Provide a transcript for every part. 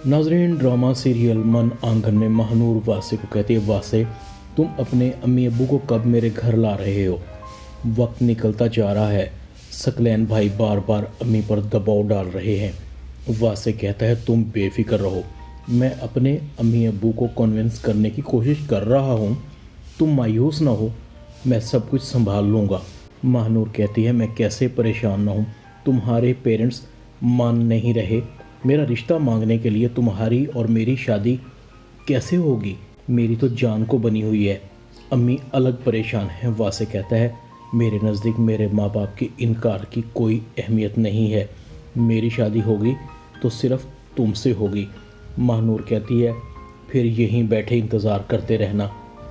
नाजरीन, drama serial मन आंगन में महानूर वासे को कहती है, वासे तुम अपने अम्मी अब्बू को कब मेरे घर ला रहे हो? वक्त निकलता जा रहा है। सकलैन भाई बार बार अम्मी पर दबाव डाल रहे हैं। वासे कहता है, तुम बेफिक्र रहो, मैं अपने अम्मी अब्बू को कन्विंस करने की कोशिश कर रहा हूँ, तुम मायूस ना हो, मैं सब कुछ संभाल लूँगा। महानूर कहती है, मैं कैसे परेशान ना हूँ, तुम्हारे पेरेंट्स मान नहीं रहे, मेरा रिश्ता मांगने के लिए तुम्हारी और मेरी शादी कैसे होगी? मेरी तो जान को बनी हुई है। अम्मी अलग परेशान है। वासे कहता है, मेरे नज़दीक मेरे माँ बाप के इनकार की कोई अहमियत नहीं है, मेरी शादी होगी तो सिर्फ तुमसे होगी। महानूर कहती है, फिर यहीं बैठे इंतज़ार करते रहना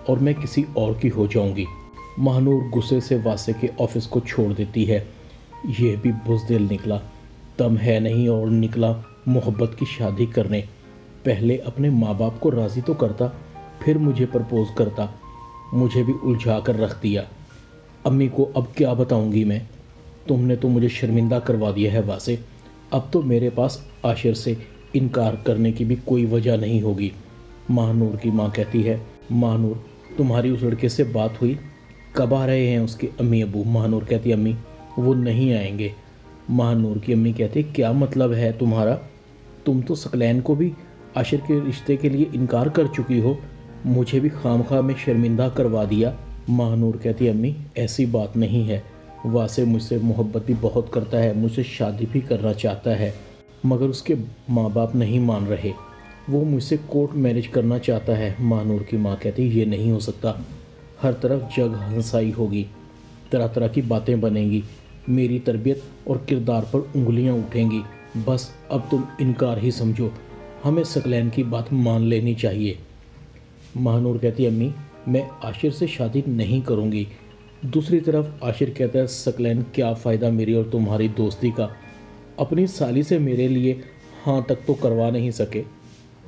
और मैं किसी और की हो जाऊंगी। महानूर गुस्से से वासे के ऑफिस को छोड़ देती है। यह भी बुज़दिल निकला, दम है नहीं और निकला मोहब्बत की शादी करने। पहले अपने माँ बाप को राज़ी तो करता, फिर मुझे प्रपोज़ करता, मुझे भी उलझा कर रख दिया। अम्मी को अब क्या बताऊंगी मैं? तुमने तो मुझे शर्मिंदा करवा दिया है वासे। अब तो मेरे पास आशिर से इनकार करने की भी कोई वजह नहीं होगी। महानूर की माँ कहती है, महानूर तुम्हारी उस लड़के से बात हुई? कब आ रहे हैं उसके अम्मी अबू? महानूर कहती है, अम्मी वो नहीं आएंगे। महानूर की अम्मी कहती है, क्या मतलब है तुम्हारा? तुम तो सकलैन को भी आशिर के रिश्ते के लिए इनकार कर चुकी हो, मुझे भी खामखा में शर्मिंदा करवा दिया। महानूर कहती है, अम्मी ऐसी बात नहीं है, वासे मुझसे मोहब्बत भी बहुत करता है, मुझसे शादी भी करना चाहता है, मगर उसके माँ बाप नहीं मान रहे, वो मुझसे कोर्ट मैरिज करना चाहता है। महानूर की माँ कहती है, ये नहीं हो सकता, हर तरफ जग हंसाई होगी, तरह तरह की बातें बनेंगी, मेरी तरबियत और किरदार पर उंगलियां उठेंगी, बस अब तुम इनकार ही समझो, हमें सकलैन की बात मान लेनी चाहिए। महानूर कहती है, अम्मी मैं आशिर से शादी नहीं करूँगी। दूसरी तरफ आशिर कहता है, सकलैन क्या फ़ायदा मेरी और तुम्हारी दोस्ती का, अपनी साली से मेरे लिए हाँ तक तो करवा नहीं सके,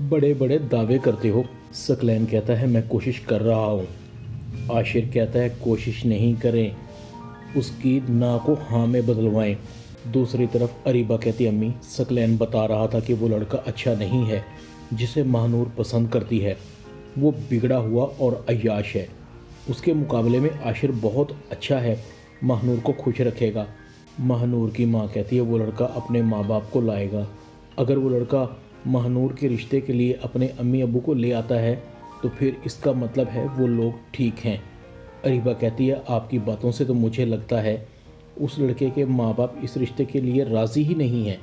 बड़े बड़े दावे करते हो। सकलैन कहता है, मैं कोशिश कर रहा हूँ। आशिर कहता है, कोशिश नहीं करें, उसकी ना को हाँ में बदलवाएं। दूसरी तरफ अरीबा कहती, अम्मी सकलैन बता रहा था कि वो लड़का अच्छा नहीं है जिसे महानूर पसंद करती है, वो बिगड़ा हुआ और अय्याश है, उसके मुकाबले में आशिर बहुत अच्छा है, महानूर को खुश रखेगा। महानूर की माँ कहती है, वो लड़का अपने माँ बाप को लाएगा, अगर वो लड़का महानूर के रिश्ते के लिए अपने अम्मी अबू को ले आता है तो फिर इसका मतलब है वो लोग ठीक हैं। अरीबा कहती है, आपकी बातों से तो मुझे लगता है उस लड़के के माँ बाप इस रिश्ते के लिए राज़ी ही नहीं हैं।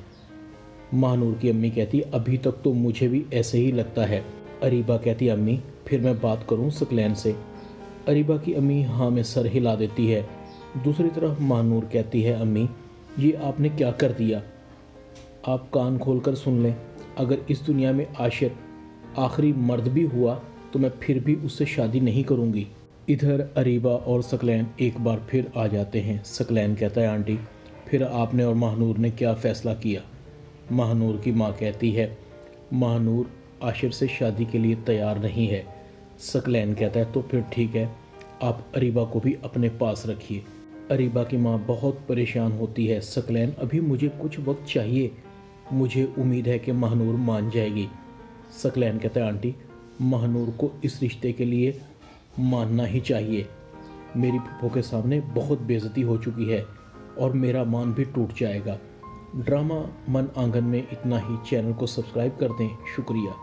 महानूर की अम्मी कहती है, अभी तक तो मुझे भी ऐसे ही लगता है। अरीबा कहती है, अम्मी फिर मैं बात करूं सकलैन से? अरीबा की अम्मी हाँ में सर हिला देती है। दूसरी तरफ महानूर कहती है, अम्मी ये आपने क्या कर दिया? आप कान खोल कर सुन लें, अगर इस दुनिया में आशिर आखिरी मर्द भी हुआ तो मैं फिर भी उससे शादी नहीं करूँगी। इधर अरीबा और सकलैन एक बार फिर आ जाते हैं। सकलैन कहता है, आंटी फिर आपने और महानूर ने क्या फ़ैसला किया? महानूर की माँ कहती है, महानूर आशिर से शादी के लिए तैयार नहीं है। सकलैन कहता है, तो फिर ठीक है, आप अरीबा को भी अपने पास रखिए। अरीबा की माँ बहुत परेशान होती है, सकलैन अभी मुझे कुछ वक्त चाहिए, मुझे उम्मीद है कि महानूर मान जाएगी। सकलैन कहता है, आंटी महानूर को इस रिश्ते के लिए मानना ही चाहिए, मेरी फूफो के सामने बहुत बेइज्जती हो चुकी है और मेरा मान भी टूट जाएगा। ड्रामा मन आंगन में इतना ही। चैनल को सब्सक्राइब कर दें। शुक्रिया।